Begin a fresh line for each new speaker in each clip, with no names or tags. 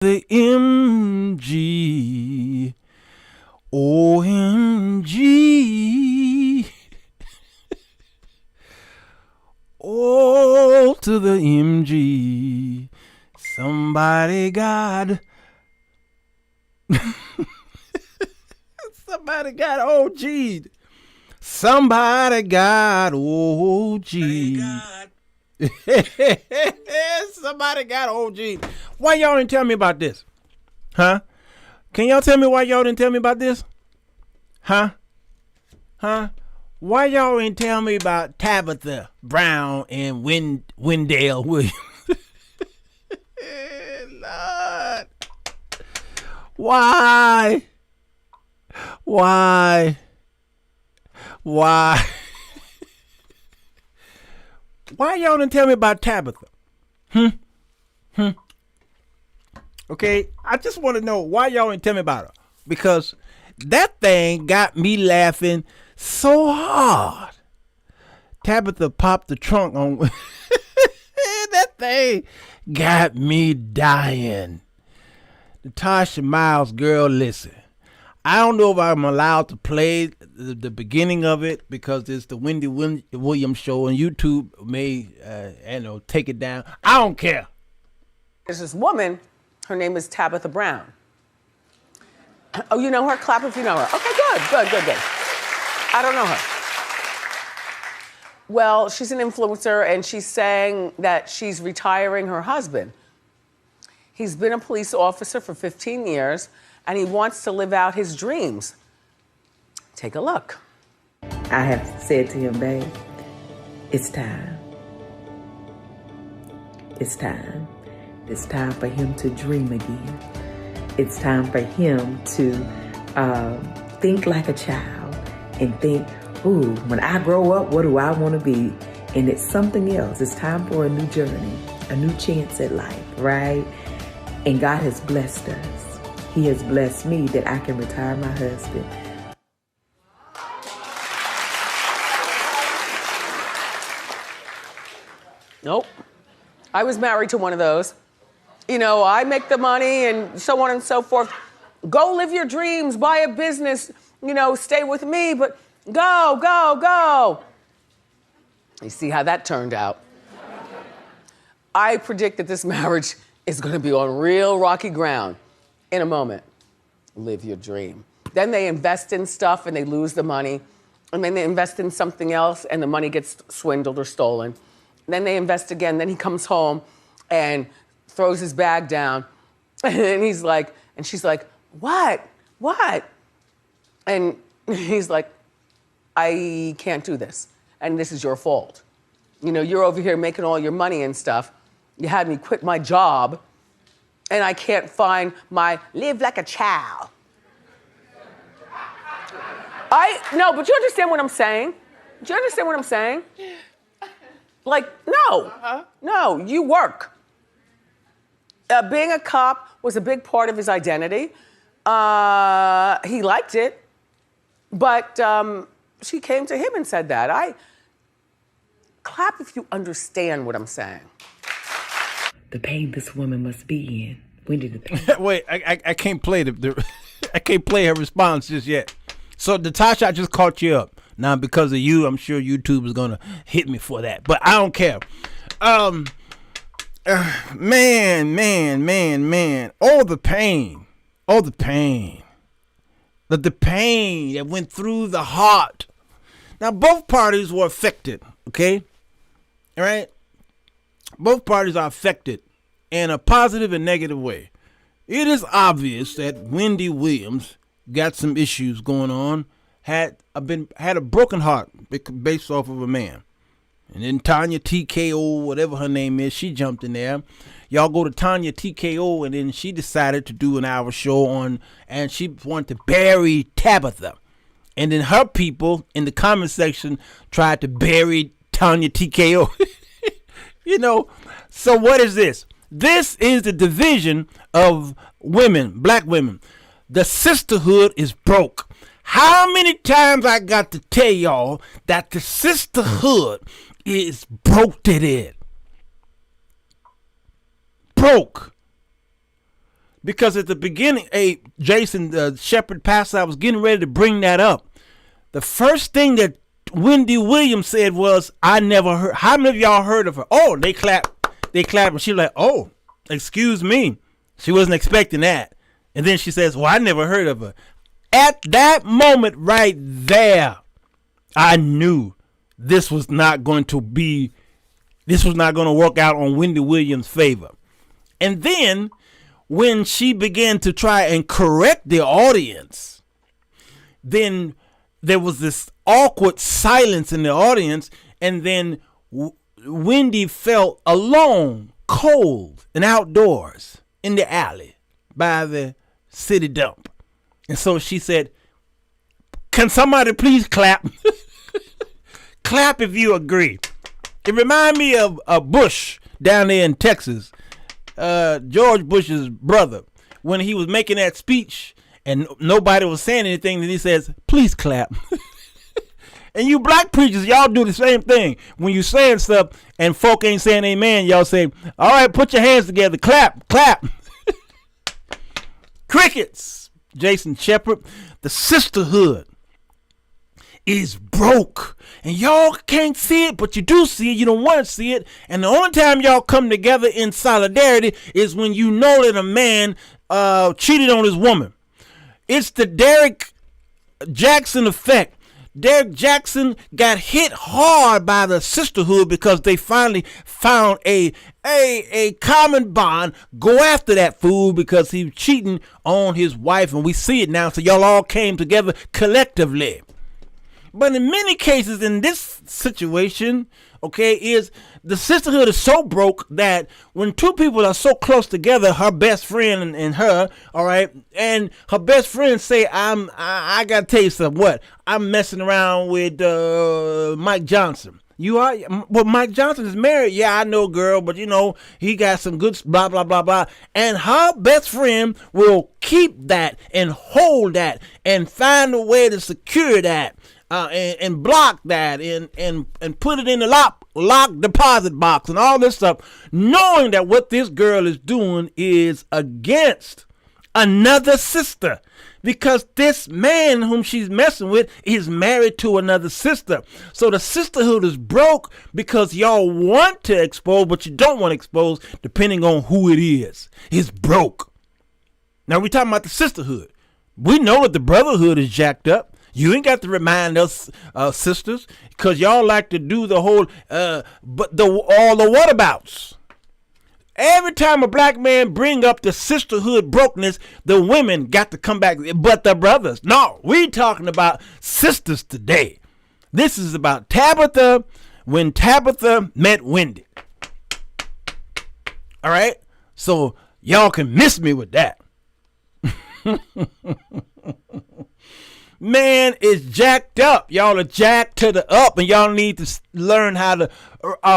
The MG. OMG. Oh, to the MG. Somebody got. Somebody got OG'd. Somebody got OG'd. Somebody got OG'd. Why y'all didn't tell me about this? Huh? Can y'all tell me why y'all didn't tell me about this? Huh? Why y'all didn't tell me about Tabitha Brown and Wendy Williams? Lord. Why? Why y'all didn't tell me about Tabitha? Okay, I just want to know why y'all didn't tell me about her. Because that thing got me laughing so hard. Tabitha popped the trunk on. That thing got me dying. Natasha Miles, girl, listen. I don't know if I'm allowed to play the beginning of it because it's the Wendy Williams show and YouTube may, take it down. I don't care.
There's this woman, her name is Tabitha Brown. Oh, you know her? Clap if you know her. Okay, good. I don't know her. Well, she's an influencer and she's saying that she's retiring her husband. He's been a police officer for 15 years and he wants to live out his dreams. Take a look.
I have said to him, babe, it's time. It's time. It's time for him to dream again. It's time for him to think like a child and think, ooh, when I grow up, what do I want to be? And it's something else. It's time for a new journey, a new chance at life, right? And God has blessed us. He has blessed me that I can retire my husband.
Nope. I was married to one of those. You know, I make the money and so on and so forth. Go live your dreams, buy a business, stay with me, but go. You see how that turned out. I predict that this marriage is gonna be on real rocky ground in a moment. Live your dream. Then they invest in stuff and they lose the money. And then they invest in something else and the money gets swindled or stolen. Then they invest again, then he comes home and throws his bag down. And he's like, and she's like, what? And he's like, I can't do this. And this is your fault. You're over here making all your money and stuff. You had me quit my job and I can't find my live like a child. No, but you understand what I'm saying? Do you understand what I'm saying? Like, no, no, you work. Being a cop was a big part of his identity. He liked it, but she came to him and said that. Clap if you understand what I'm saying.
The pain this woman must be in. When did the pain?
Wait, I can't play I can't play her response just yet. So Natasha, I just caught you up. Now because of you, I'm sure YouTube is gonna hit me for that, but I don't care. Man. All the pain. The pain that went through the heart. Now both parties were affected, okay? All right? Both parties are affected in a positive and negative way. It is obvious that Wendy Williams got some issues going on, had a broken heart based off of a man. And then Tanya TKO, whatever her name is, she jumped in there. Y'all go to Tanya TKO, and then she decided to do an hour show on, and she wanted to bury Tabitha. And then her people in the comment section tried to bury Tanya TKO. So what is this? This is the division of women, black women. The sisterhood is broke. How many times I got to tell y'all that the sisterhood is broke to it. Broke. Because at the beginning, hey, Jason, the shepherd pastor, I was getting ready to bring that up. The first thing that Wendy Williams said was, I never heard. How many of y'all heard of her? Oh, they clapped. They clapped. And she was like, oh, excuse me. She wasn't expecting that. And then she says, well, I never heard of her. At that moment right there, I knew this was not going to work out on Wendy Williams' favor. And then when she began to try and correct the audience, then there was this awkward silence in the audience. And then Wendy felt alone, cold, and outdoors in the alley by the city dump. And so she said, can somebody please clap? Clap if you agree. It reminded me of Bush down there in Texas, George Bush's brother, when he was making that speech and nobody was saying anything, and he says, please clap. And you black preachers, y'all do the same thing. When you saying stuff and folk ain't saying amen, y'all say, all right, put your hands together, clap, clap. Crickets, Jason Shepard. The sisterhood is broke. And y'all can't see it, but you do see it. You don't want to see it. And the only time y'all come together in solidarity is when you know that a man cheated on his woman. It's the Derek Jackson effect. Derek Jackson got hit hard by the sisterhood because they finally found a common bond. Go after that fool because he was cheating on his wife, and we see it now. So y'all all came together collectively. But in many cases in this situation, okay, is the sisterhood is so broke that when two people are so close together, her best friend and her, all right, and her best friend say, I gotta tell you something. What? I'm messing around with Mike Johnson. You are? Well, Mike Johnson is married. Yeah, I know, girl, but you know, he got some good blah, blah, blah, blah. And her best friend will keep that and hold that and find a way to secure that. And block that and put it in the lock deposit box and all this stuff, knowing that what this girl is doing is against another sister, because this man whom she's messing with is married to another sister. So the sisterhood is broke because y'all want to expose, but you don't want to expose, depending on who it is. It's broke. Now we're talking about the sisterhood. We know that the brotherhood is jacked up. You ain't got to remind us, sisters, because y'all like to do the whole, all the whatabouts. Every time a black man bring up the sisterhood brokenness, the women got to come back, but the brothers. No, we talking about sisters today. This is about Tabitha, when Tabitha met Wendy. All right? So y'all can miss me with that. Man, it's jacked up. Y'all are jacked to the up, and y'all need to learn how to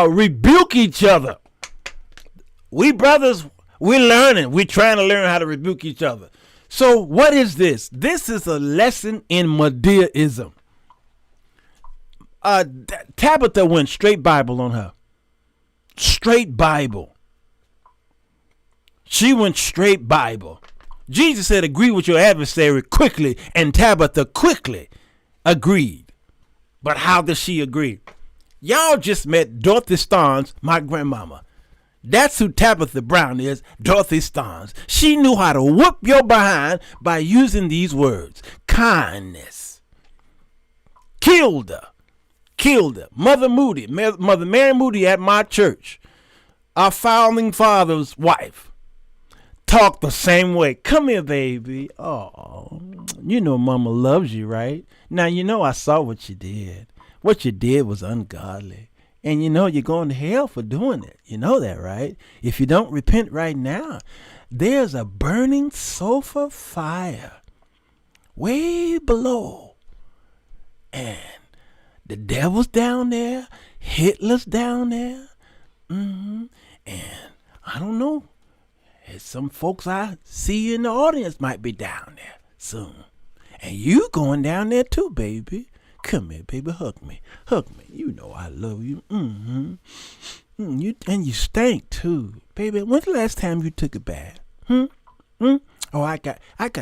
rebuke each other. We brothers, we're learning. We're trying to learn how to rebuke each other. So what is this? This is a lesson in Medeaism. Tabitha went straight Bible on her. Straight Bible. She went straight Bible. Jesus said, agree with your adversary quickly, and Tabitha quickly agreed. But how does she agree? Y'all just met Dorothy Starnes, my grandmama. That's who Tabitha Brown is, Dorothy Starnes. She knew how to whoop your behind by using these words. Kindness. Killed her. Mother Mary Moody at my church, our founding father's wife, talk the same way. Come here, baby. Oh, you know mama loves you, right? Now, you know I saw what you did. What you did was ungodly. And you know you're going to hell for doing it. You know that, right? If you don't repent right now, there's a burning sulfur fire way below. And the devil's down there. Hitler's down there. And I don't know. Some folks I see in the audience might be down there soon. And you going down there too, baby. Come here, baby. Hug me. You know I love you. You stink too. Baby, when's the last time you took a bath? Oh, I got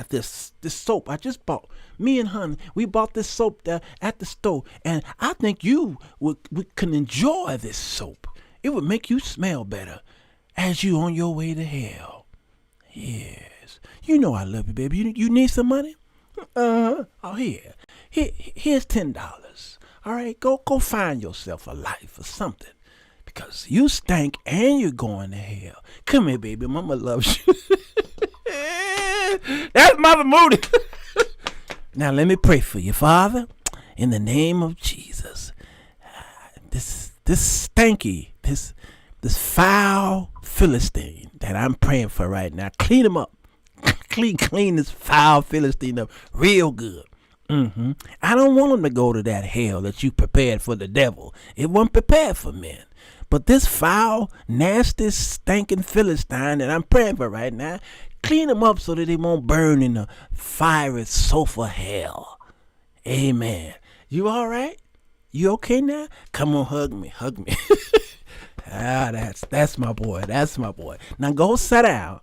this soap I just bought. Me and honey, we bought this soap at the store, and I think we can enjoy this soap. It would make you smell better as you on your way to hell. Yes. You know I love you, baby. You need some money? Oh, here's $10. All right, go find yourself a life or something, because you stink and you're going to hell. Come here, baby. Mama loves you. That's Mother Moody. Now let me pray for you, Father, in the name of Jesus. This stanky, this foul Philistine that I'm praying for right now, clean him up. Clean this foul Philistine up real good. I don't want him to go to that hell that you prepared for the devil. It wasn't prepared for men. But this foul, nasty, stinking Philistine that I'm praying for right now, clean him up so that he won't burn in the fiery sulfur hell. Amen. You all right? You okay now? Come on, hug me. That's my boy. That's my boy. Now go sit down.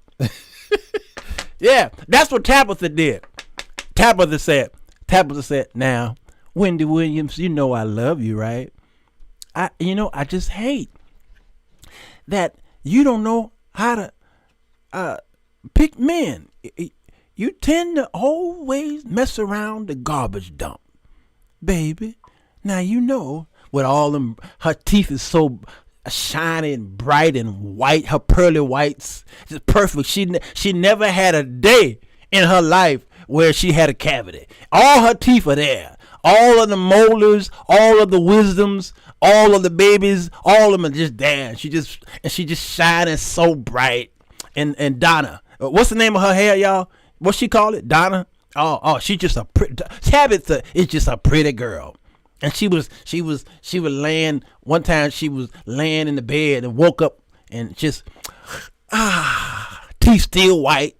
Yeah, that's what Tabitha did. Tabitha said, now, Wendy Williams, you know I love you, right? I just hate that you don't know how to pick men. You tend to always mess around the garbage dump, baby. Now you know with all them, her teeth is so shiny and bright and white, her pearly whites, just perfect. She never had a day in her life where she had a cavity. All her teeth are there. All of the molars, all of the wisdoms, all of the babies, all of them are just there. She just shining so bright. And Donna, what's the name of her hair, y'all? What she call it? Donna? Oh, she just a pretty. Tabitha is just a pretty girl. And she was laying one time. She was laying in the bed and woke up and just teeth still white.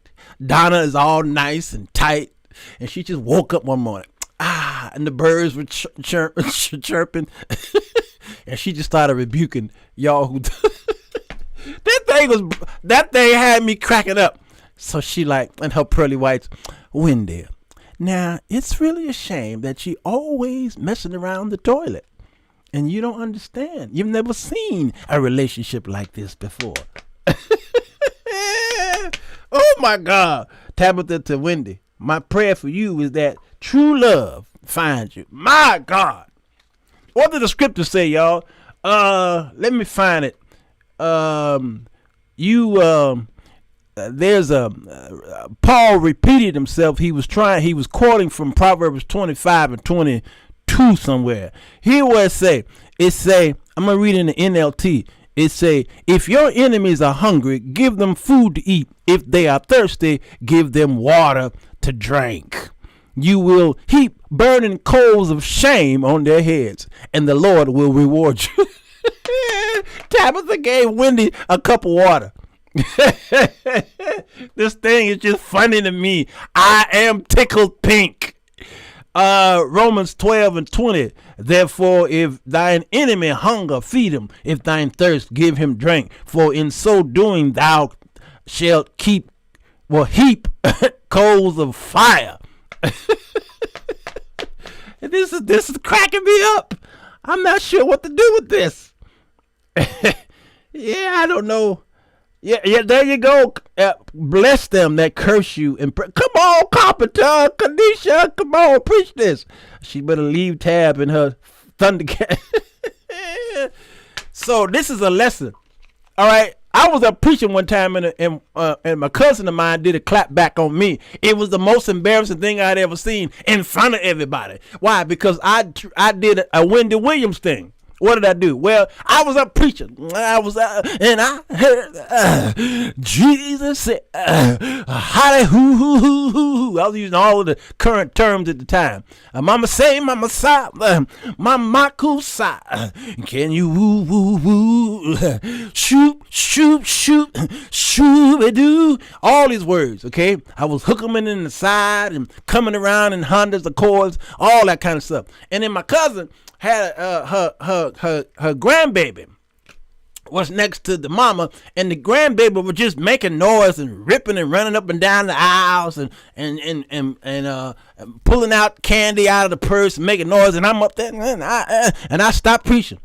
Donna is all nice and tight, and she just woke up one morning. And the birds were chirping, and she just started rebuking y'all who. That thing had me cracking up. So she and her pearly whites, Wendy. Now, it's really a shame that you always messing around the toilet. And you don't understand. You've never seen a relationship like this before. Oh, my God. Tabitha to Wendy, my prayer for you is that true love finds you. My God. What did the scripture say, y'all? Let me find it. There's Paul repeated himself. He was quoting from Proverbs 25 and 22 somewhere. Here where it say, I'm going to read in the NLT. It say, if your enemies are hungry, give them food to eat. If they are thirsty, give them water to drink. You will heap burning coals of shame on their heads, and the Lord will reward you. Tabitha gave Wendy a cup of water. This thing is just funny to me. I am tickled pink. Romans 12 and 20. Therefore, if thine enemy hunger, feed him. If thine thirst, give him drink. For in so doing, thou shalt heap coals of fire. This is cracking me up. I'm not sure what to do with this. Yeah, I don't know. Yeah, there you go. Bless them that curse you. And come on, Carpenter, Kanisha, come on, preach this. She better leave Tab in her Thundercat. So this is a lesson. All right. I was up preaching one time and my cousin of mine did a clap back on me. It was the most embarrassing thing I'd ever seen in front of everybody. Why? Because I did a Wendy Williams thing. What did I do? Well, I was up preaching. And I heard Jesus say, hallelujah. I was using all of the current terms at the time. Mama say, mama sigh, mama cool sigh. Can you woo, woo, woo? Shoot, shoot, shoot, shoo-be-doo. All these words, okay? I was hooking them in the side and coming around in Hondas, Accords, all that kind of stuff. And then my cousin had her grandbaby. was next to the mama, and the grandbaby was just making noise and ripping and running up and down the aisles and pulling out candy out of the purse and making noise. And I'm up there and I stopped preaching.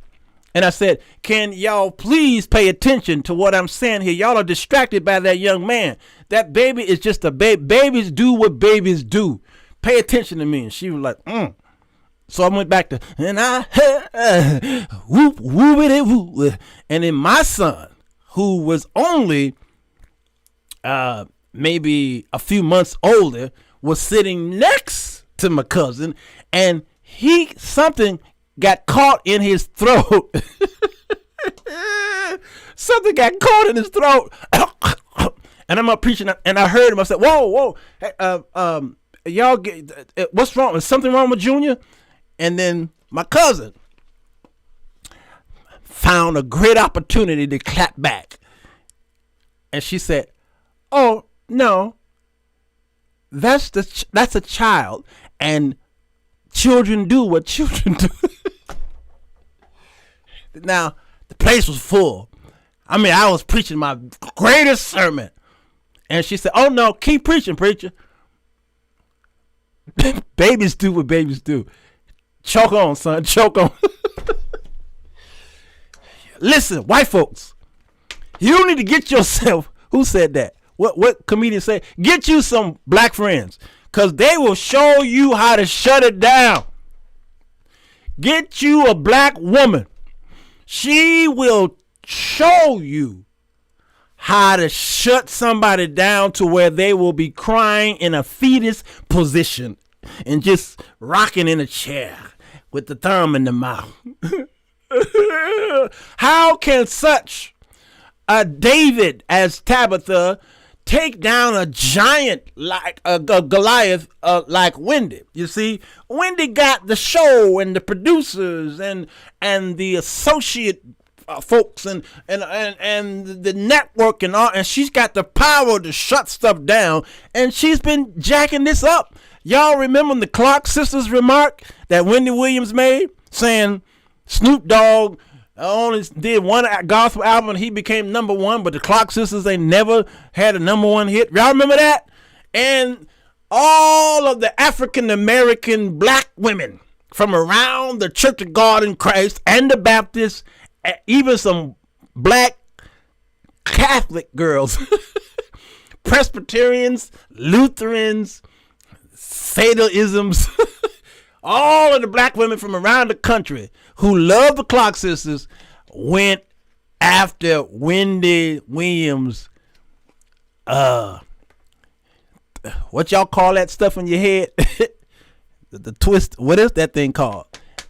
And I said, can y'all please pay attention to what I'm saying here? Y'all are distracted by that young man. That baby is just a baby. Babies do what babies do. Pay attention to me. And she was like, So I went back to, and I whoop, whoopity whoop. And then my son, who was only maybe a few months older, was sitting next to my cousin, and something got caught in his throat. Something got caught in his throat. And I'm up preaching, and I heard him. I said, whoa, hey, y'all get, what's wrong? Is something wrong with Junior? And then my cousin found a great opportunity to clap back. And she said, oh, no, that's a child, and children do what children do. Now, the place was full. I mean, I was preaching my greatest sermon. And she said, oh, no, keep preaching, preacher. Babies do what babies do. Choke on, son. Choke on. Listen, white folks, you need to get yourself, who said that? What comedian said? Get you some black friends, because they will show you how to shut it down. Get you a black woman. She will show you how to shut somebody down to where they will be crying in a fetus position and just rocking in a chair with the thumb in the mouth. How can such a David as Tabitha take down a giant like a Goliath like Wendy? You see, Wendy got the show and the producers and the associate folks and the network and all, and she's got the power to shut stuff down, and she's been jacking this up. Y'all remember the Clark sisters remark that Wendy Williams made, saying Snoop Dogg only did one gospel album and he became #1, but the Clark sisters, they never had a #1 hit. Y'all remember that? And all of the African American black women from around the Church of God in Christ and the Baptists, even some black Catholic girls, Presbyterians, Lutherans, Satanisms, all of the black women from around the country who love the Clark sisters went after Wendy Williams. What y'all call that stuff in your head? the twist. What is that thing called?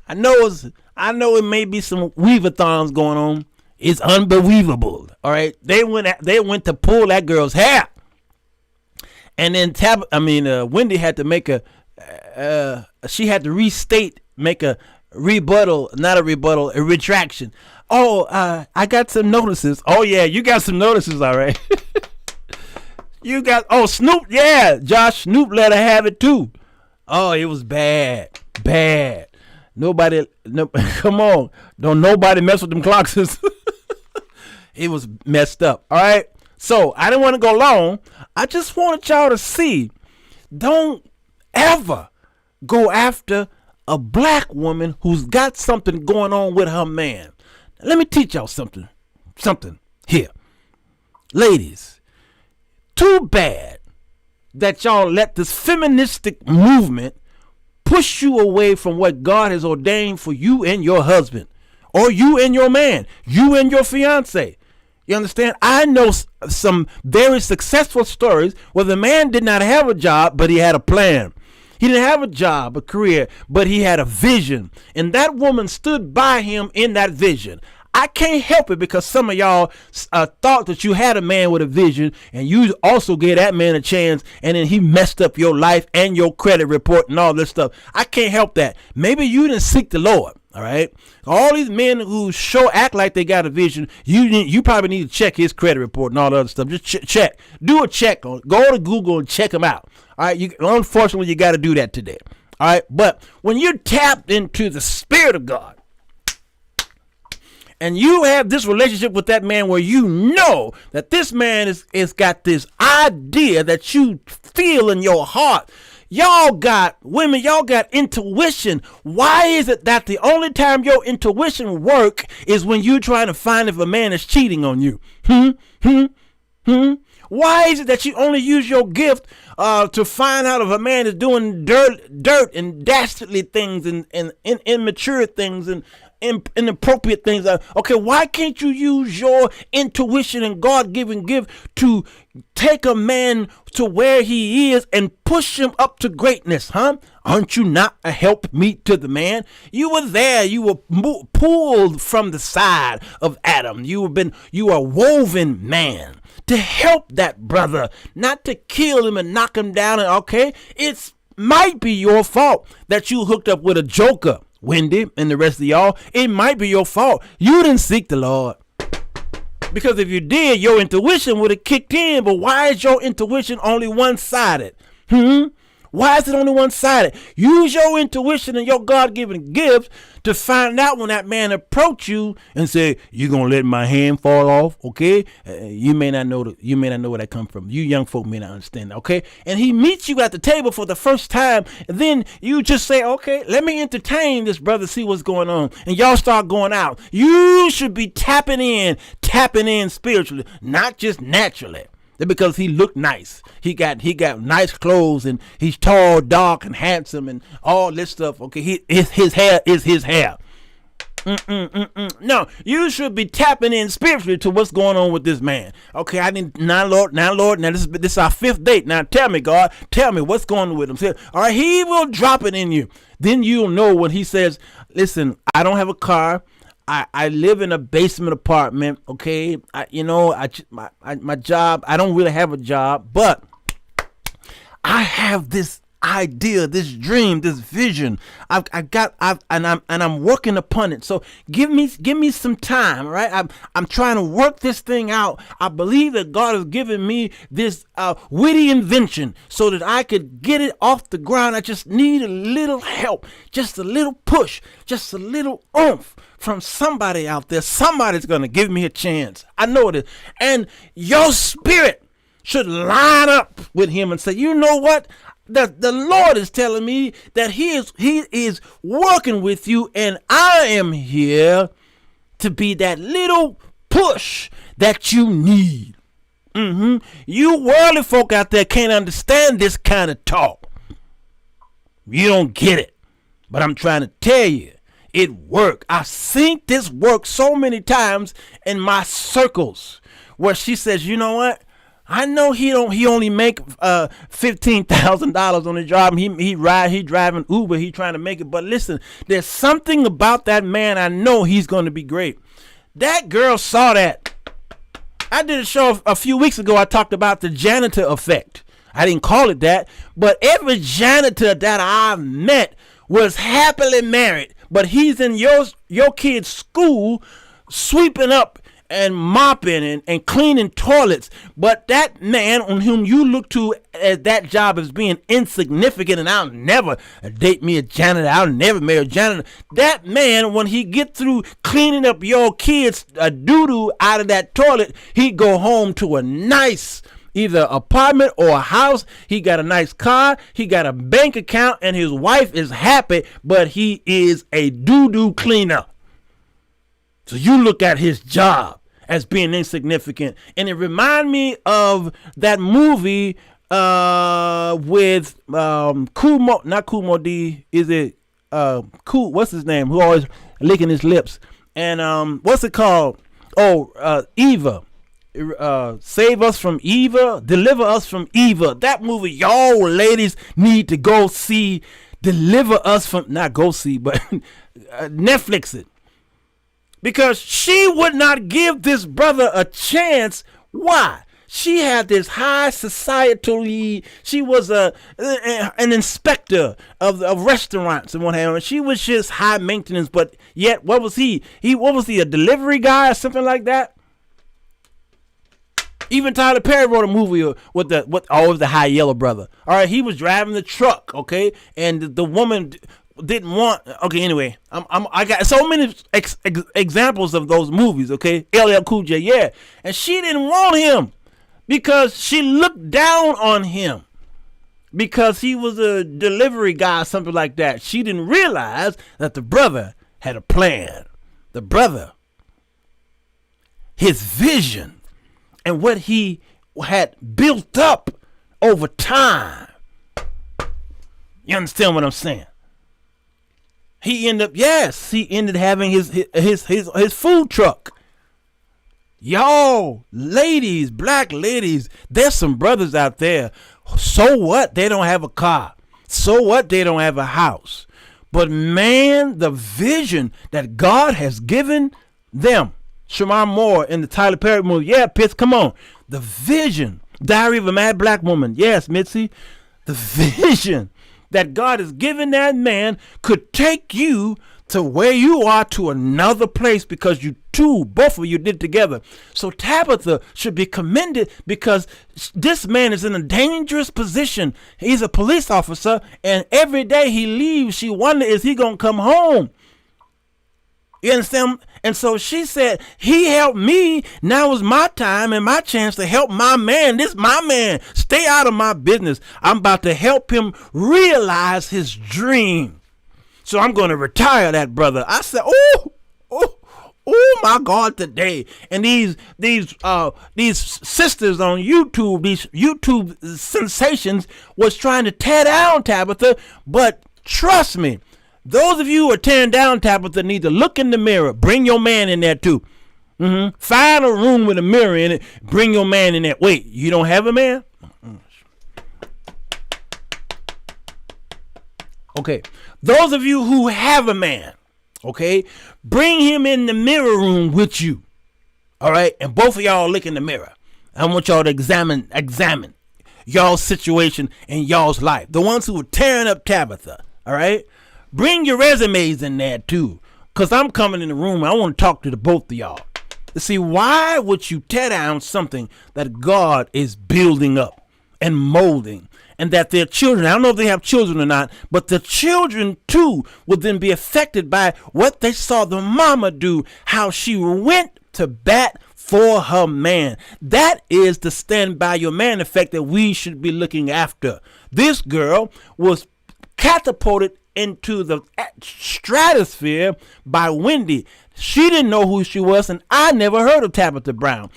I know it may be some weave-a-thons going on. It's unbelievable. All right, they went to pull that girl's hair, and then Wendy had to make a a retraction. Oh, I got some notices. Oh yeah, you got some notices, all right. Snoop, yeah, Josh Snoop let her have it too. Oh, it was bad. Come on, don't nobody mess with them clocks. It was messed up. All right, so I didn't want to go long. I just wanted y'all to see, don't ever go after a black woman who's got something going on with her man. Let me teach y'all something here. Ladies, too bad that y'all let this feministic movement push you away from what God has ordained for you and your husband, or you and your man, you and your fiance. You understand? I know some very successful stories where the man did not have a job, but he had a plan. He didn't have a job, a career, but he had a vision. And that woman stood by him in that vision. I can't help it, because some of y'all thought that you had a man with a vision, and you also gave that man a chance, and then he messed up your life and your credit report and all this stuff. I can't help that. Maybe you didn't seek the Lord. All right. All these men who act like they got a vision, you probably need to check his credit report and all the other stuff. Just check. Do a check. Go to Google and check him out. All right. Unfortunately, you got to do that today. All right. But when you're tapped into the Spirit of God and you have this relationship with that man where you know that this man is got this idea that you feel in your heart. Y'all got intuition. Why is it that the only time your intuition work is when you're trying to find if a man is cheating on you? Why is it that you only use your gift to find out if a man is doing dirt and dastardly things and immature things and inappropriate things? Okay, why can't you use your intuition and God-given gift to take a man to where he is and push him up to greatness, huh? Aren't you not a helpmeet to the man? You were there. You were pulled from the side of Adam. You are woven man to help that brother, not to kill him and knock him down. And okay, it might be your fault that you hooked up with a joker, Wendy, and the rest of y'all. It might be your fault. You didn't seek the Lord. Because if you did, your intuition would have kicked in. But why is your intuition only one-sided? Why is it only one-sided? Use your intuition and your God-given gift to find out when that man approach you and say, "You gonna let my hand fall off?" Okay, you may not know where that come from. You young folk may not understand that. Okay, and he meets you at the table for the first time, and then you just say, "Okay, let me entertain this brother, see what's going on," and y'all start going out. You should be tapping in spiritually, not just naturally. Because he looked nice. He got nice clothes, and he's tall, dark, and handsome, and all this stuff. Okay, his hair is his hair. No, you should be tapping in spiritually to what's going on with this man. Okay, Lord. Now this is our fifth date. Now tell me, God, tell me what's going on with him. Say, all right, he will drop it in you. Then you'll know when he says, "Listen, I don't have a car. I live in a basement apartment, okay? My job, I don't really have a job, but I have this idea, this dream, this vision. I'm working upon it. So give me some time, right? I'm trying to work this thing out. I believe that God has given me this witty invention so that I could get it off the ground. I just need a little help, just a little push, just a little oomph from somebody out there. Somebody's going to give me a chance. I know it is. And your spirit should line up with him and say, you know what? The Lord is telling me that he is working with you, and I am here to be that little push that you need. You worldly folk out there can't understand this kind of talk. You don't get it. But I'm trying to tell you, it worked. I've seen this work so many times in my circles where she says, you know what? I know he only make $15,000 on the job. He driving Uber. He trying to make it. But listen, there's something about that man. I know he's going to be great. That girl saw that. I did a show a few weeks ago. I talked about the janitor effect. I didn't call it that, but every janitor that I met was happily married. But he's in your kid's school sweeping up and mopping and cleaning toilets. But that man on whom you look to as that job as being insignificant, and I'll never date me a janitor, I'll never marry a janitor. That man, when he get through cleaning up your kids' doo-doo out of that toilet, he go home to a nice either apartment or a house. He got a nice car, he got a bank account, and his wife is happy, but he is a doo-doo cleaner. So you look at his job as being insignificant. And it remind me of that movie with Kumo D, is it what's his name, who always licking his lips, and what's it called? Eva. Save us from Eva, deliver us from Eva. That movie y'all ladies need to go see. Deliver us from, not go see, but Netflix it. Because she would not give this brother a chance. Why? She had this high societally. She was an inspector of restaurants and what have you. She was just high maintenance, but yet what was he? What was he, a delivery guy or something like that? Even Tyler Perry wrote a movie with the high yellow brother. All right, he was driving the truck, okay, and the woman didn't want. Okay, anyway, I got so many examples of those movies. Okay, LL Cool J, yeah, and she didn't want him because she looked down on him because he was a delivery guy, something like that. She didn't realize that the brother had a plan. The brother, his vision, and what he had built up over time. You understand what I'm saying? He ended having his food truck. Y'all, ladies, black ladies, there's some brothers out there. So what? They don't have a car. So what? They don't have a house. But man, the vision that God has given them. Shamar Moore in the Tyler Perry movie. Yeah, Pitts, come on. The vision. Diary of a Mad Black Woman. Yes, Mitzi. The vision that God has given that man could take you to where you are to another place because both of you did together. So Tabitha should be commended because this man is in a dangerous position. He's a police officer, and every day he leaves, she wonders, is he going to come home? You understand? And so she said, he helped me. Now is my time and my chance to help my man. This my man. Stay out of my business. I'm about to help him realize his dream. So I'm going to retire that brother. I said, oh my God, today. And these sisters on YouTube, these YouTube sensations was trying to tear down Tabitha. But trust me, those of you who are tearing down Tabitha need to look in the mirror. Bring your man in there too. Find a room with a mirror in it. Bring your man in there. Wait, you don't have a man? Okay. Those of you who have a man, okay, bring him in the mirror room with you. All right. And both of y'all look in the mirror. I want y'all to examine y'all's situation in y'all's life. The ones who are tearing up Tabitha. All right. Bring your resumes in there too, because I'm coming in the room. I want to talk to the both of y'all to see why would you tear down something that God is building up and molding, and that their children, I don't know if they have children or not, but the children too would then be affected by what they saw the mama do, how she went to bat for her man. That is the stand by your man effect that we should be looking after. This girl was catapulted into the stratosphere by Wendy. She didn't know who she was, and I never heard of Tabitha Brown.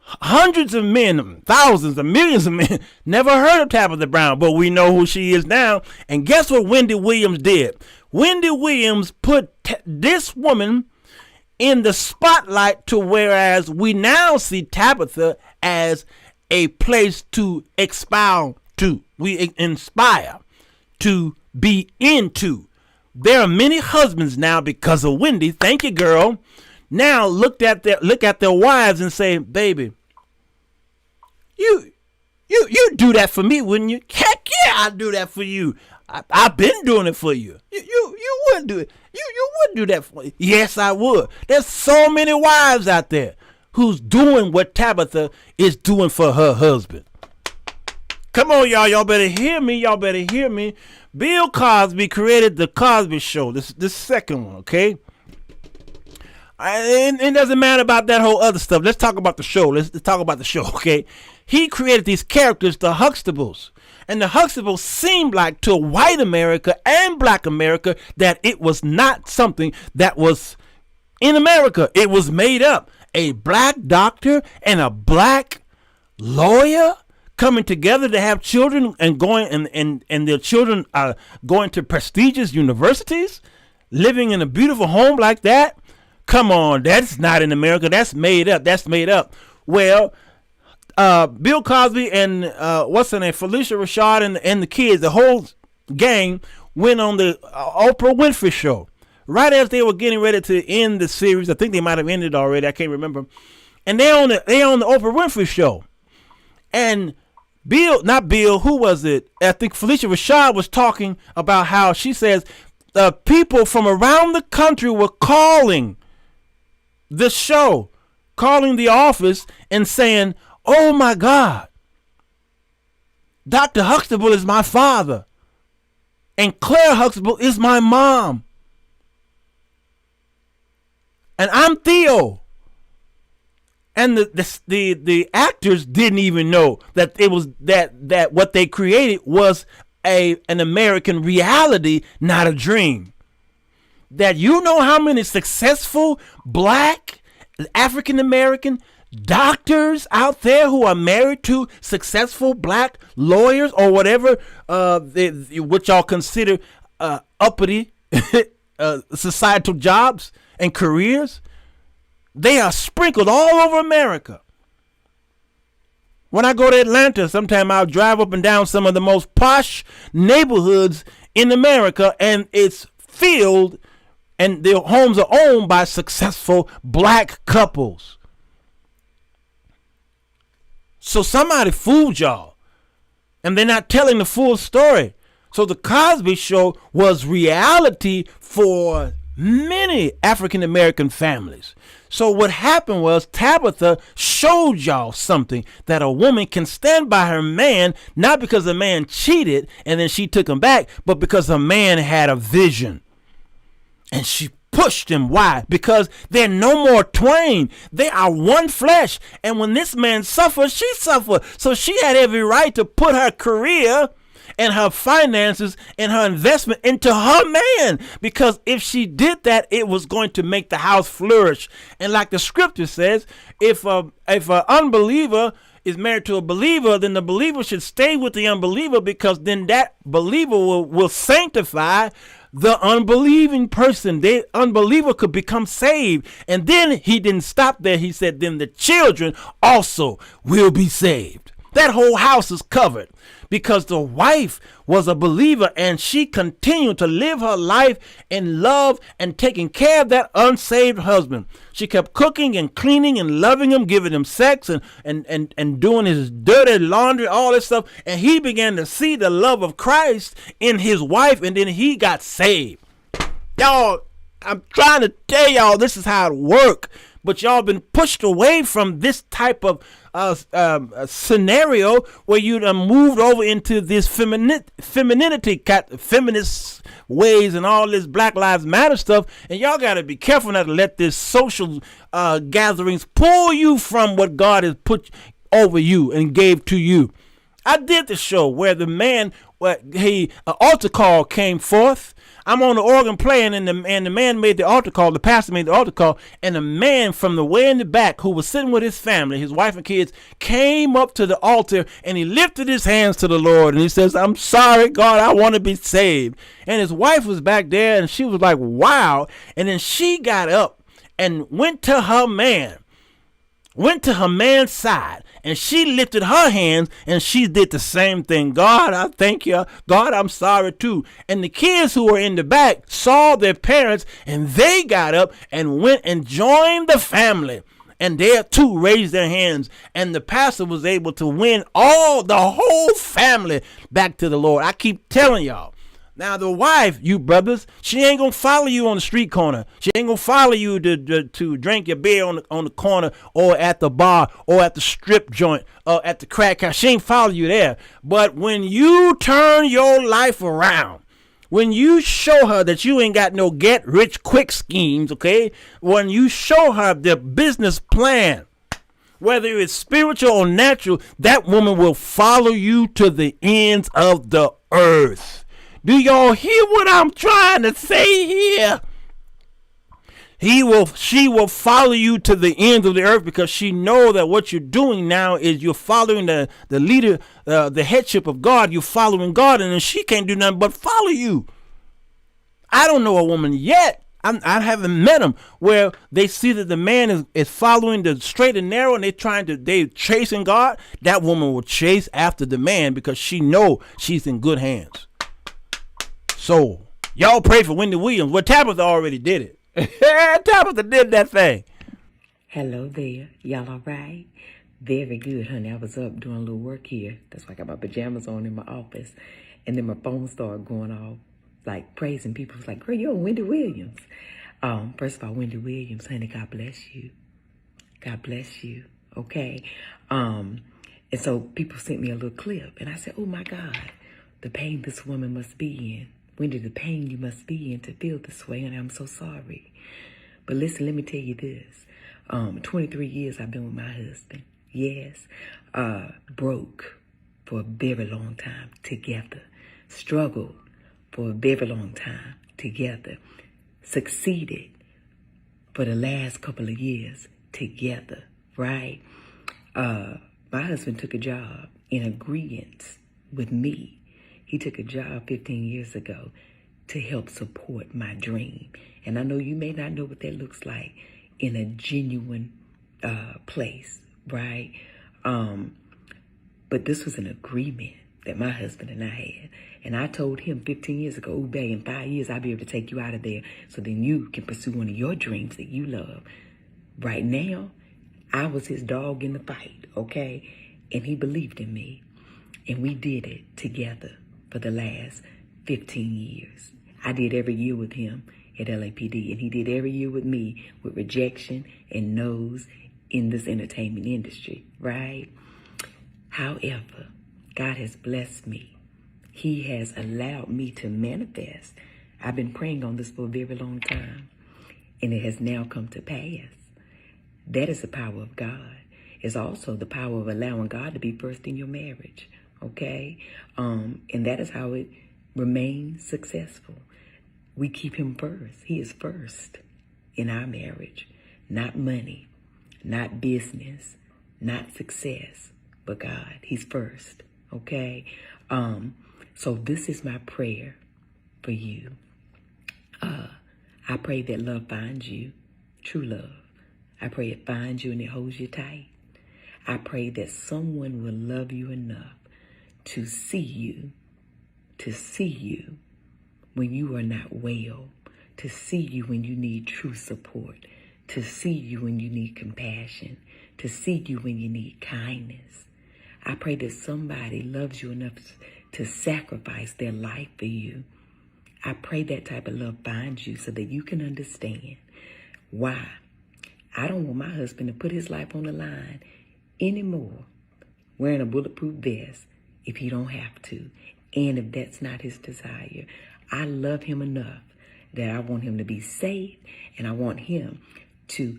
Hundreds of men, thousands of millions of men never heard of Tabitha Brown, but we know who she is now. And guess what Wendy Williams did? Wendy Williams put this woman in the spotlight to whereas we now see Tabitha as a place to expound to. We inspire to be into. There are many husbands now because of Wendy. Thank you, girl. Now look at their wives and say, baby, you do that for me, wouldn't you? Heck yeah, I'd do that for you. I've been doing it for you. You wouldn't do it. You wouldn't do that for me. Yes, I would. There's so many wives out there who's doing what Tabitha is doing for her husband. Come on, y'all. Y'all better hear me. Y'all better hear me. Bill Cosby created the Cosby Show. This second one, okay? It doesn't matter about that whole other stuff. Let's talk about the show. Let's talk about the show, okay? He created these characters, the Huxtables. And the Huxtables seemed like to white America and black America that it was not something that was in America. It was made up. A black doctor and a black lawyer coming together to have children and going and their children are going to prestigious universities, living in a beautiful home like that. Come on, that's not in America. That's made up. That's made up. Well, Bill Cosby and what's her name, Felicia Rashad and the kids, the whole gang went on the Oprah Winfrey Show. Right as they were getting ready to end the series, I think they might have ended already. I can't remember. And they on the Oprah Winfrey Show. And who was it? I think Felicia Rashad was talking about how she says people from around the country were calling the show, calling the office and saying, oh my God, Dr. Huxtable is my father. And Claire Huxtable is my mom. And I'm Theo. And the actors didn't even know that it was that what they created was an American reality, not a dream. That you know how many successful black African American doctors out there who are married to successful black lawyers or whatever, which y'all consider uppity societal jobs and careers. They are sprinkled all over America. When I go to Atlanta, sometime I'll drive up and down some of the most posh neighborhoods in America, and it's filled, and their homes are owned by successful black couples. So somebody fooled y'all, and they're not telling the full story. So the Cosby Show was reality for many African American families. So what happened was Tabitha showed y'all something, that a woman can stand by her man, not because the man cheated and then she took him back, but because the man had a vision. And she pushed him. Why? Because they're no more twain. They are one flesh. And when this man suffers, she suffers. So she had every right to put her career and her finances and her investment into her man, because if she did that, it was going to make the house flourish. And like the scripture says, if an unbeliever is married to a believer, then the believer should stay with the unbeliever, because then that believer will sanctify the unbelieving person. The unbeliever could become saved. And then he didn't stop there. He said, then the children also will be saved. That whole house is covered, because the wife was a believer and she continued to live her life in love and taking care of that unsaved husband. She kept cooking and cleaning and loving him, giving him sex and doing his dirty laundry, all this stuff. And he began to see the love of Christ in his wife, and then he got saved. Y'all, I'm trying to tell y'all this is how it works. But y'all been pushed away from this type of scenario where you moved over into this femininity, feminist ways and all this Black Lives Matter stuff. And y'all got to be careful not to let this social gatherings pull you from what God has put over you and gave to you. I did the show where the man, an altar call came forth. I'm on the organ playing, and the man made the altar call. The pastor made the altar call, and the man from the way in the back, who was sitting with his family, his wife and kids, came up to the altar, and he lifted his hands to the Lord, and he says, "I'm sorry, God, I want to be saved." And his wife was back there, and she was like, "Wow!" And then she got up and went to her man's side, and she lifted her hands and she did the same thing. "God, I thank you. God, I'm sorry too." And the kids who were in the back saw their parents, and they got up and went and joined the family. And they too raised their hands, and the pastor was able to win the whole family back to the Lord. I keep telling y'all. Now, the wife, you brothers, she ain't going to follow you on the street corner. She ain't going to follow you to drink your beer on the corner, or at the bar, or at the strip joint, or at the crack house. She ain't follow you there. But when you turn your life around, when you show her that you ain't got no get rich quick schemes, okay? When you show her the business plan, whether it's spiritual or natural, that woman will follow you to the ends of the earth. Do y'all hear what I'm trying to say here? She will follow you to the ends of the earth, because she know that what you're doing now is you're following the leader, the headship of God. You're following God, and then she can't do nothing but follow you. I don't know a woman yet. I haven't met them where they see that the man is following the straight and narrow, and they chasing God. That woman will chase after the man, because she know she's in good hands. So y'all pray for Wendy Williams. Well, Tabitha already did it. Tabitha did that thing.
Hello there. Y'all all right? Very good, honey. I was up doing a little work here. That's why I got my pajamas on in my office. And then my phone started going off, like praising people. It's like, girl, you're Wendy Williams. First of all, Wendy Williams, honey, God bless you. God bless you. Okay. And so people sent me a little clip, and I said, oh my God, the pain this woman must be in. Wendy, the pain you must be in to feel this way, and I'm so sorry. But listen, let me tell you this. 23 years I've been with my husband. Yes. Broke for a very long time together. Struggled for a very long time together. Succeeded for the last couple of years together, right? My husband took a job in agreement with me. He took a job 15 years ago to help support my dream. And I know you may not know what that looks like in a genuine place, right? But this was an agreement that my husband and I had. And I told him 15 years ago, babe, in 5 years, I'll be able to take you out of there so then you can pursue one of your dreams that you love. Right now, I was his dog in the fight, okay? And he believed in me. And we did it together for the last 15 years. I did every year with him at LAPD, and he did every year with me with rejection and no's in this entertainment industry, right? However, God has blessed me. He has allowed me to manifest. I've been praying on this for a very long time, and it has now come to pass. That is the power of God. It's also the power of allowing God to be first in your marriage, okay? And that is how it remains successful. We keep him first. He is first in our marriage. Not money, not business, not success, but God. He's first, okay? So this is my prayer for you. I pray that love finds you, true love. I pray it finds you and it holds you tight. I pray that someone will love you enough to see you when you are not well, to see you when you need true support, to see you when you need compassion, to see you when you need kindness. I pray that somebody loves you enough to sacrifice their life for you. I pray that type of love finds you so that you can understand why. I don't want my husband to put his life on the line anymore wearing a bulletproof vest if he don't have to, and if that's not his desire. I love him enough that I want him to be safe, and I want him to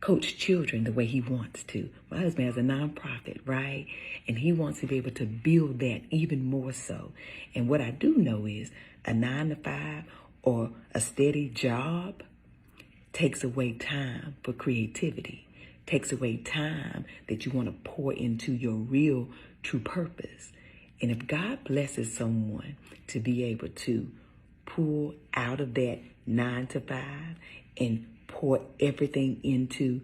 coach children the way he wants to. My husband has a nonprofit, right? And he wants to be able to build that even more so. And what I do know is a 9-to-5 or a steady job takes away time for creativity, takes away time that you want to pour into your real, true purpose. And if God blesses someone to be able to pull out of that 9-to-5 and pour everything into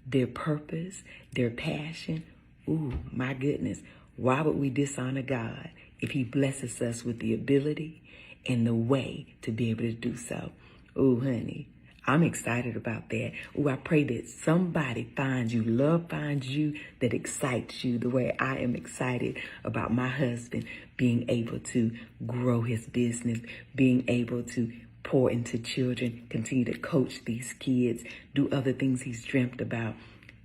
their purpose, their passion, ooh, my goodness, why would we dishonor God if he blesses us with the ability and the way to be able to do so? Ooh, honey, I'm excited about that. Ooh, I pray that somebody finds you, love finds you, that excites you the way I am excited about my husband being able to grow his business, being able to pour into children, continue to coach these kids, do other things he's dreamt about.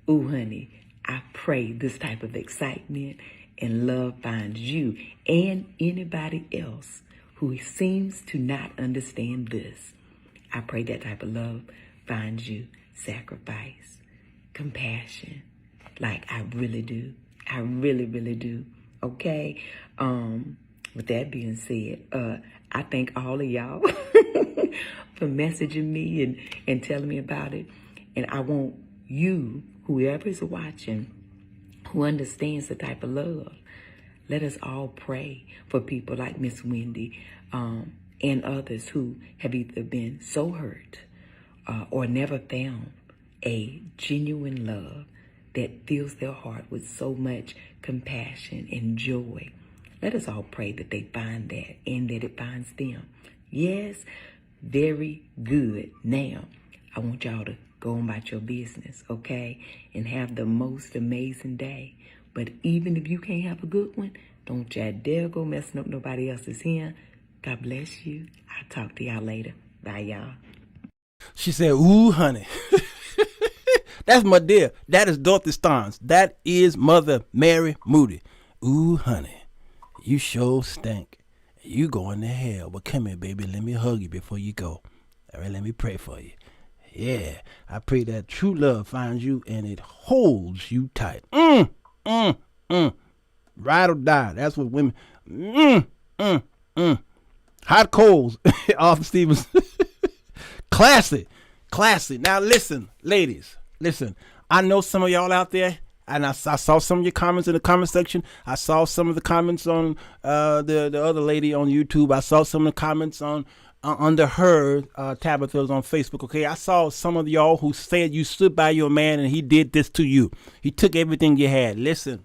Ooh, honey, I pray this type of excitement and love finds you and anybody else who seems to not understand this. I pray that type of love finds you, sacrifice, compassion, like I really do. I really, really do. Okay? With that being said, I thank all of y'all for messaging me and telling me about it. And I want you, whoever is watching, who understands the type of love, let us all pray for people like Miss Wendy and others who have either been so hurt or never found a genuine love that fills their heart with so much compassion and joy. Let us all pray that they find that and that it finds them. Yes, very good. Now, I want y'all to go on about your business, okay? And have the most amazing day. But even if you can't have a good one, don't y'all dare go messing up nobody else's here. God bless you. I'll talk to y'all later. Bye, y'all.
She said, ooh, honey. That's my dear. That is Dorothy Starnes. That is Mother Mary Moody. Ooh, honey. You sure stink. You going to hell. But come here, baby. Let me hug you before you go. All right, let me pray for you. Yeah, I pray that true love finds you and it holds you tight. Ride or die. That's what women. Hot coals. Arthur Stevens. Classic. Now listen, ladies. Listen. I know some of y'all out there, and I saw some of your comments in the comment section. I saw some of the comments on the other lady on YouTube. I saw some of the comments on under her Tabitha's on Facebook. Okay, I saw some of y'all who said you stood by your man and he did this to you. He took everything you had. Listen.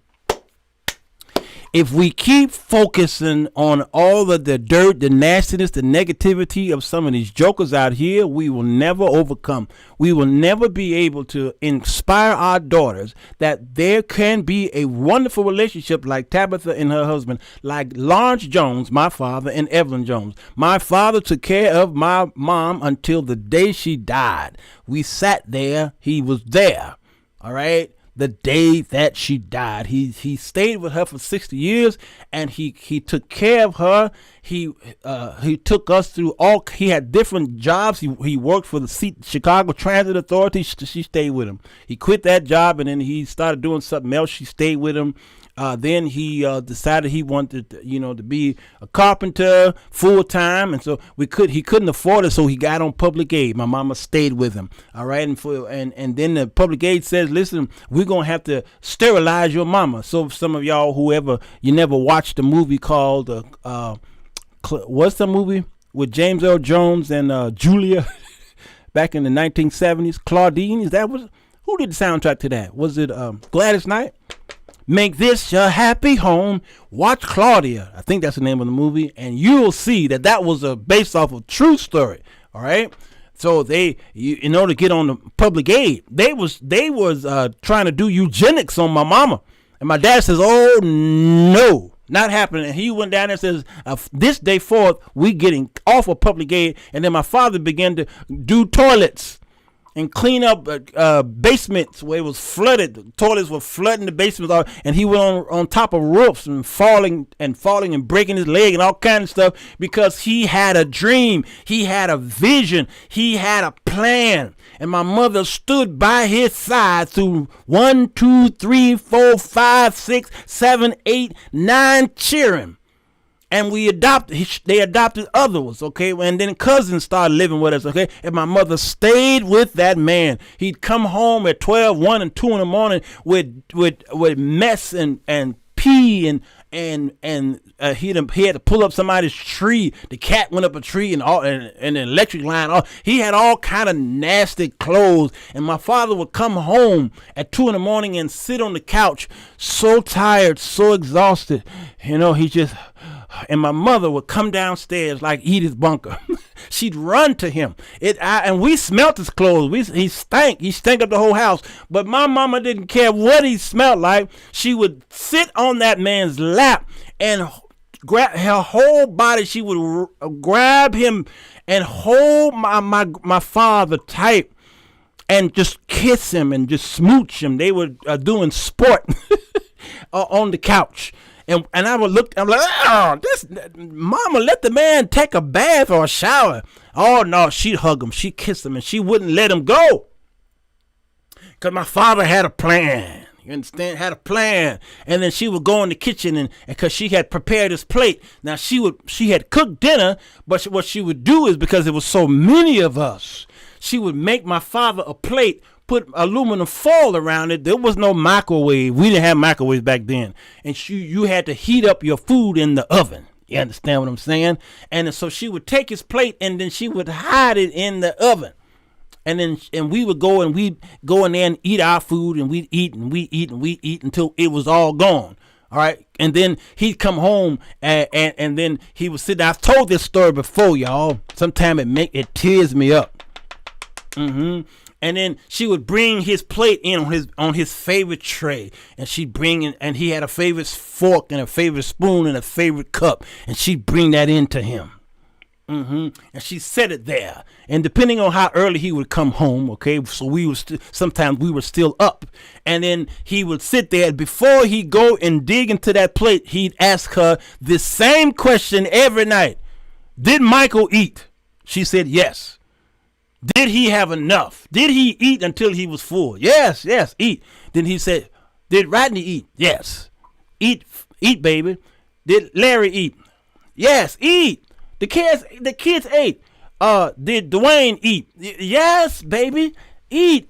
If we keep focusing on all of the dirt, the nastiness, the negativity of some of these jokers out here, we will never overcome. We will never be able to inspire our daughters that there can be a wonderful relationship like Tabitha and her husband, like Lawrence Jones, my father, and Evelyn Jones. My father took care of my mom until the day she died. We sat there. He was there. All right. The day that she died, he stayed with her for 60 years, and he took care of her. He took us through all. He had different jobs. He worked for the Chicago Transit Authority. She stayed with him. He quit that job, and then he started doing something else. She stayed with him. Then he decided he wanted to be a carpenter full time, and so he couldn't afford it, so he got on public aid. My mama stayed with him. All right, and then the public aid says, listen, we're gonna have to sterilize your mama. So some of y'all, you never watched the movie called what's the movie with James Earl Jones and Julia back in the 1970s? Claudine, who did the soundtrack to that? Was it Gladys Knight? Make this your happy home. Watch Claudia. I think that's the name of the movie. And you'll see that was based off of a true story. All right. So in order to get on the public aid, they was trying to do eugenics on my mama. And my dad says, oh, no, not happening. And he went down there and says, this day forth, we getting off of public aid. And then my father began to do toilets and clean up basements where it was flooded. The toilets were flooding the basements, and he went on top of roofs and falling and breaking his leg and all kinds of stuff because he had a dream, he had a vision, he had a plan. And my mother stood by his side through 1, 2, 3, 4, 5, 6, 7, 8, 9 cheering. And they adopted others, okay? And then cousins started living with us, okay? And my mother stayed with that man. He'd come home at 12, 1, and 2 in the morning with mess and pee and he had to pull up somebody's tree. The cat went up a tree and the electric line. He had all kind of nasty clothes. And my father would come home at 2 in the morning and sit on the couch, so tired, so exhausted. And my mother would come downstairs like Edith Bunker. She'd run to him. And we smelt his clothes. He stank. He stank up the whole house. But my mama didn't care what he smelled like. She would sit on that man's lap and grab her whole body. She would grab him and hold my father tight and just kiss him and just smooch him. They were doing sport on the couch. And I would look, I'm like, oh, this mama, let the man take a bath or a shower. Oh, no, she'd hug him. She'd kiss him, and she wouldn't let him go. Because my father had a plan. You understand? Had a plan. And then she would go in the kitchen, and because she had prepared his plate. Now, she had cooked dinner, but what she would do is, because there was so many of us, she would make my father a plate, put aluminum foil around it. There was no microwave. We didn't have microwaves back then. And you had to heat up your food in the oven. You understand what I'm saying? And so she would take his plate and then she would hide it in the oven. And we would go in there and eat our food, and we'd eat until it was all gone. All right. And then he'd come home and then he would sit down. I've told this story before, y'all. Sometimes it tears me up. And then she would bring his plate in on his favorite tray, and she'd bring in, and he had a favorite fork and a favorite spoon and a favorite cup, and she'd bring that in to him. And she set it there. And depending on how early he would come home, okay, so sometimes we were still up. And then he would sit there. Before he go and dig into that plate, he'd ask her this same question every night. Did Michael eat? She said yes. Did he have enough? Did he eat until he was full? Yes, eat. Then he said, did Rodney eat? Yes. Eat, baby. Did Larry eat? Yes, eat. The kids ate. Did Dwayne eat? Yes, baby. Eat.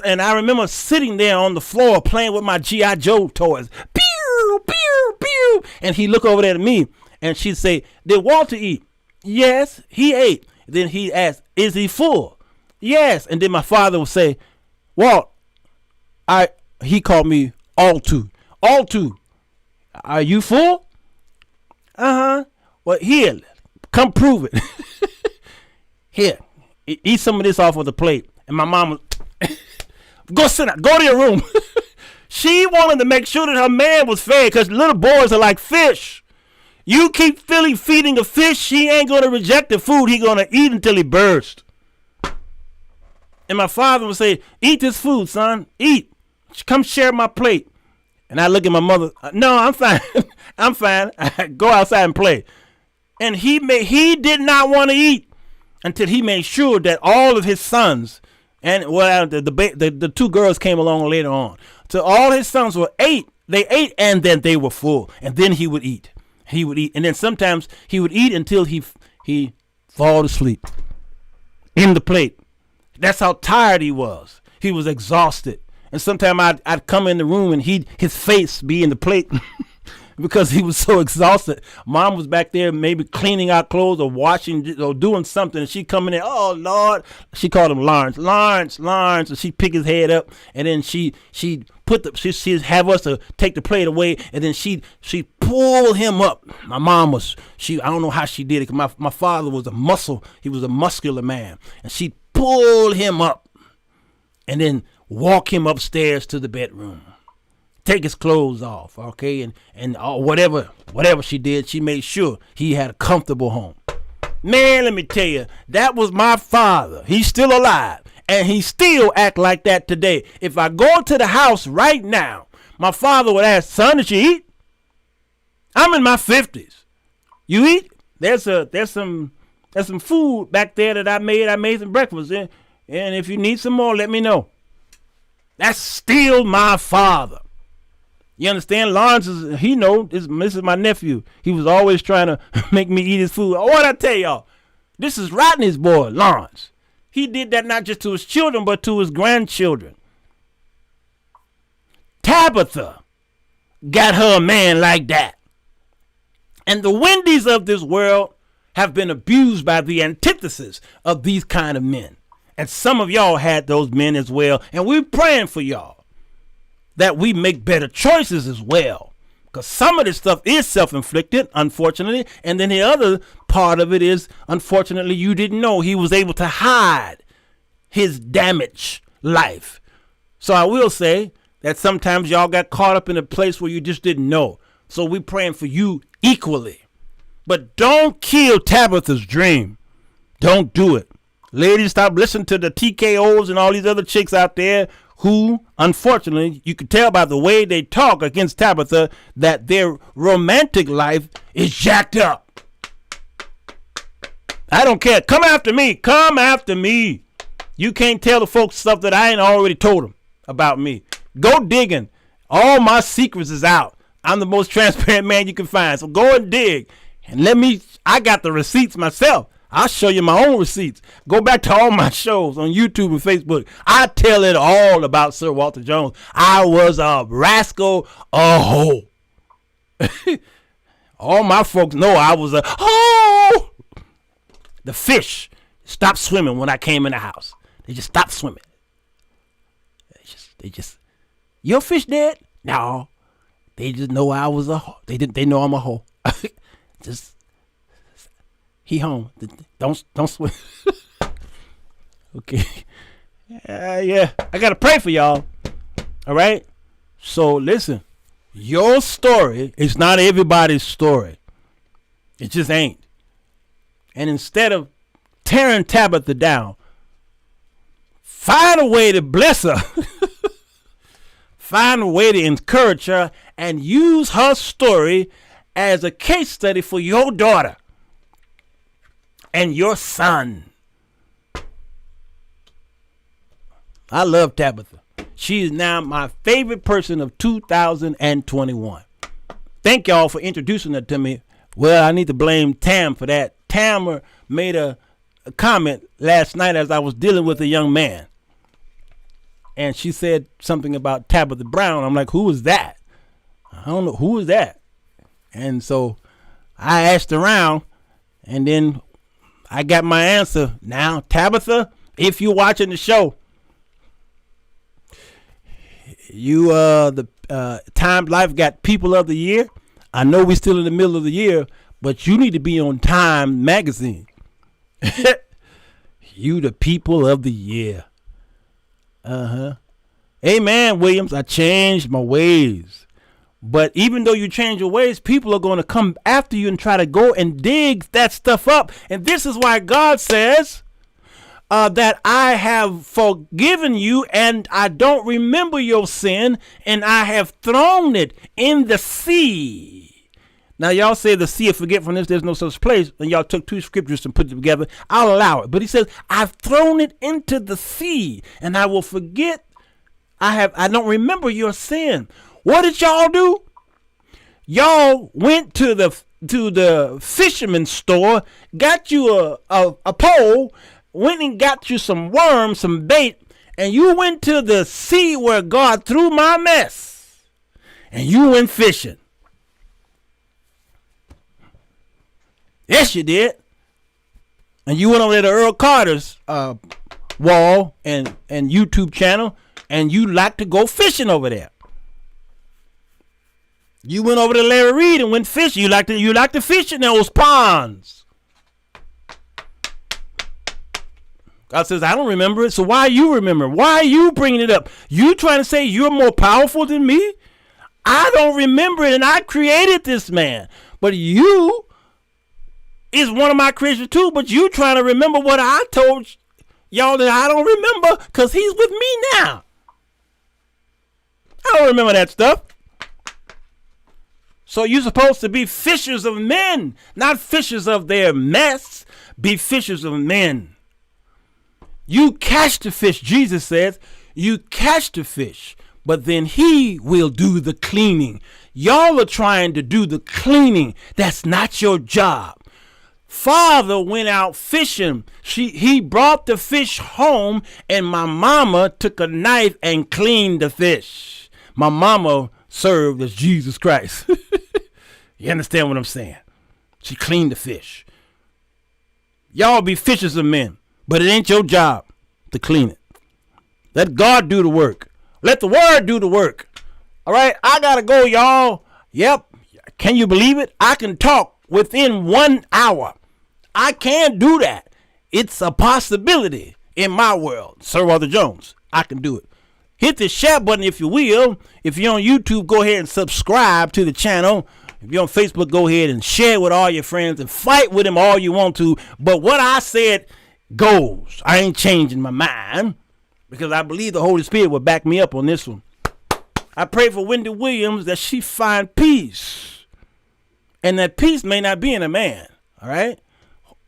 And I remember sitting there on the floor playing with my G.I. Joe toys. Pew, pew, pew. And he look over there at me and she'd say, did Walter eat? Yes, he ate. Then he asked, is he full? Yes. And then my father would say, Walt, he called me Altu. Are you full? Well, here, come prove it. Here, eat some of this off of the plate. And my mom was, go sit down, go to your room. She wanted to make sure that her man was fed because little boys are like fish. You keep feeding a fish, he ain't going to reject the food. He going to eat until he bursts. And my father would say, eat this food, son. Eat. Come share my plate. And I look at my mother. No, I'm fine. I'm fine. Go outside and play. And he did not want to eat until he made sure that all of his sons, and the two girls came along later on. So all his sons were ate. They ate and then they were full. And then he would eat. And then sometimes he would eat until he fall asleep in the plate. That's how tired he was. He was exhausted. And sometimes I'd come in the room and his face be in the plate because he was so exhausted. Mom was back there maybe cleaning our clothes or washing or doing something. And she'd come in there, oh, Lord. She called him Lawrence. And she'd pick his head up. And then she'd have us to take the plate away. And then she'd pull him up. My mom was, I don't know how she did it. Cause my father was he was a muscular man. And she'd pull him up and then walk him upstairs to the bedroom, take his clothes off, okay, and whatever she did, she made sure he had a comfortable home. Man, let me tell you, that was my father. He's still alive, and he still act like that today. If I go to the house right now, my father would ask, son, did you eat? I'm in my 50s. You eat? There's some food back there that I made some breakfast in, and if you need some more, let me know. That's still my father. You understand? Lawrence this is my nephew. He was always trying to make me eat his food. What I tell y'all, this is Rodney's boy, Lawrence. He did that not just to his children, but to his grandchildren. Tabitha got her a man like that. And the Wendys of this world have been abused by the antithesis of these kind of men. And some of y'all had those men as well. And we're praying for y'all that we make better choices as well. Because some of this stuff is self-inflicted, unfortunately. And then the other part of it is, unfortunately, you didn't know he was able to hide his damaged life. So I will say that sometimes y'all got caught up in a place where you just didn't know. So we're praying for you equally. But don't kill Tabitha's dream. Don't do it. Ladies, stop listening to the TKOs and all these other chicks out there who, unfortunately, you can tell by the way they talk against Tabitha that their romantic life is jacked up. I don't care. Come after me. Come after me. You can't tell the folks stuff that I ain't already told them about me. Go digging. All my secrets is out. I'm the most transparent man you can find. So go and dig. And I got the receipts myself. I'll show you my own receipts. Go back to all my shows on YouTube and Facebook. I tell it all about Sirwalterj Jones. I was a rascal, a hoe. All my folks know I was a hoe. The fish stopped swimming when I came in the house. They just stopped swimming. They just, your fish dead? No. They just know I was a hoe. They know I'm a hoe. Just. He home. Don't swim. Okay. Yeah. I got to pray for y'all. All right? So listen. Your story is not everybody's story. It just ain't. And instead of tearing Tabitha down, find a way to bless her. Find a way to encourage her and use her story as a case study for your daughter and your son. I love Tabitha. She is now my favorite person of 2021. Thank y'all for introducing her to me. Well, I need to blame Tam for that. Tam made a comment last night as I was dealing with a young man. And she said something about Tabitha Brown. I'm like, who is that? I don't know. Who is that? And so I asked around, and then I got my answer. Now, Tabitha, if you're watching the show, you the Time Life got People of the Year. I know we're still in the middle of the year, but you need to be on Time Magazine. You the People of the Year. Amen, Williams. I changed my ways. But even though you change your ways, people are going to come after you and try to go and dig that stuff up. And this is why God says that I have forgiven you and I don't remember your sin and I have thrown it in the sea. Now, y'all say the sea of forgetfulness, there's no such place. And y'all took two scriptures and put it together. I'll allow it. But he says, I've thrown it into the sea and I will forget. I don't remember your sin. What did y'all do? Y'all went to the fisherman's store, got you a pole, went and got you some worms, some bait, and you went to the sea where God threw my mess, and you went fishing. Yes, you did. And you went over there to Earl Carter's wall and YouTube channel, and you like to go fishing over there. You went over to Larry Reed and went fishing. You like to fish in those ponds. God says, I don't remember it, so why you remember? Why are you bringing it up? You trying to say you're more powerful than me? I don't remember it, and I created this man. But you is one of my creations too, but you trying to remember what I told y'all that I don't remember because he's with me now. I don't remember that stuff. So you're supposed to be fishers of men, not fishers of their mess. Be fishers of men. You catch the fish, Jesus says. You catch the fish, but then he will do the cleaning. Y'all are trying to do the cleaning. That's not your job. Father went out fishing. He brought the fish home, and my mama took a knife and cleaned the fish. My mama served as Jesus Christ. You understand what I'm saying? She cleaned the fish. Y'all be fishers of men, but it ain't your job to clean it. Let God do the work. Let the word do the work. All right, I gotta go, y'all. Yep. Can you believe it? I can talk within 1 hour. I can do that. It's a possibility in my world. Sirwalterj Jones, I can do it. Hit the share button if you will. If you're on YouTube, go ahead and subscribe to the channel. If you're on Facebook, go ahead and share with all your friends and fight with them all you want to. But what I said goes. I ain't changing my mind because I believe the Holy Spirit will back me up on this one. I pray for Wendy Williams that she find peace. And that peace may not be in a man. All right.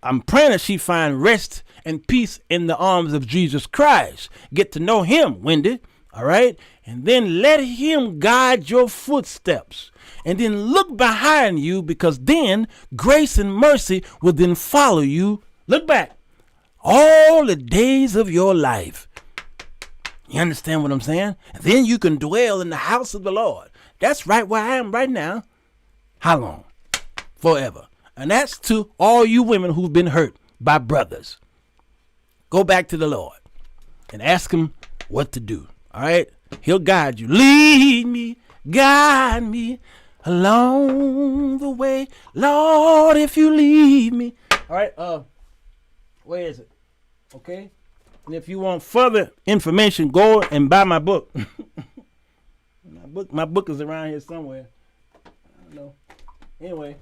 I'm praying that she find rest and peace in the arms of Jesus Christ. Get to know him, Wendy. All right. And then let him guide your footsteps. And then look behind you, because then grace and mercy will then follow you. Look back all the days of your life. You understand what I'm saying? And then you can dwell in the house of the Lord. That's right where I am right now. How long? Forever. And that's to all you women who've been hurt by brothers. Go back to the Lord and ask him what to do. All right? He'll guide you. Lead me, guide me along the way. Lord, if you lead me. All right? Where is it? Okay? And if you want further information, go and buy my book. My book is around here somewhere. I don't know. Anyway,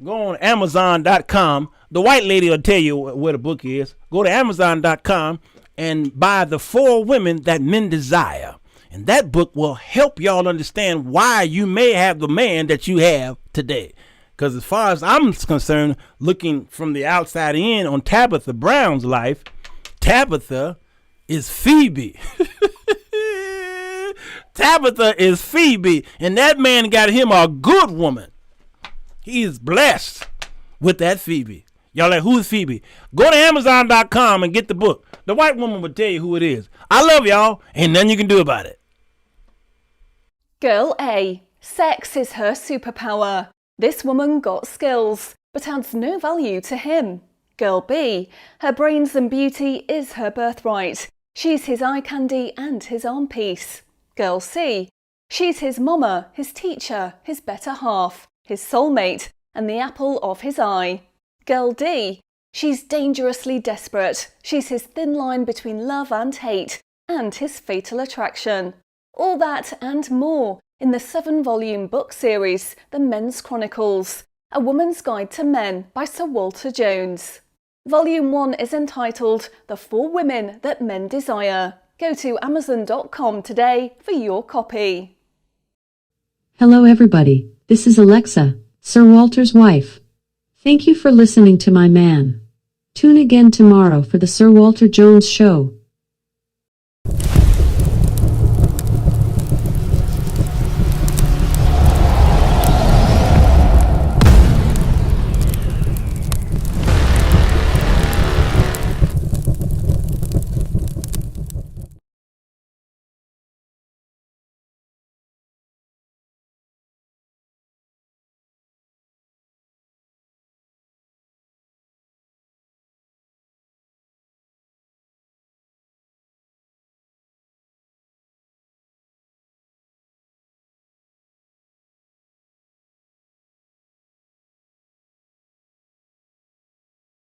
go on Amazon.com, The white lady will tell you where the book is. Go to Amazon.com and buy The 4 Women That Men Desire. And that book will help y'all understand why you may have the man that you have today. Because as far as I'm concerned, looking from the outside in on Tabitha Brown's life, Tabitha is Phoebe. Tabitha is Phoebe. And that man got him a good woman. He is blessed with that Phoebe. Y'all like, who's Phoebe? Go to Amazon.com and get the book. The white woman will tell you who it is. I love y'all. Ain't nothing you can do about it.
Girl A. Sex is her superpower. This woman got skills, but adds no value to him. Girl B. Her brains and beauty is her birthright. She's his eye candy and his arm piece. Girl C. She's his mama, his teacher, his better half, his soulmate, and the apple of his eye. Girl D. She's dangerously desperate. She's his thin line between love and hate, and his fatal attraction. All that and more in the 7-volume book series, The Men's Chronicles, A Woman's Guide to Men by Sir Walter Jones. Volume 1 is entitled The 4 Women That Men Desire. Go to Amazon.com today for your copy.
Hello everybody, this is Alexa, Sir Walter's wife. Thank you for listening to my man. Tune again tomorrow for the Sir Walter Jones Show.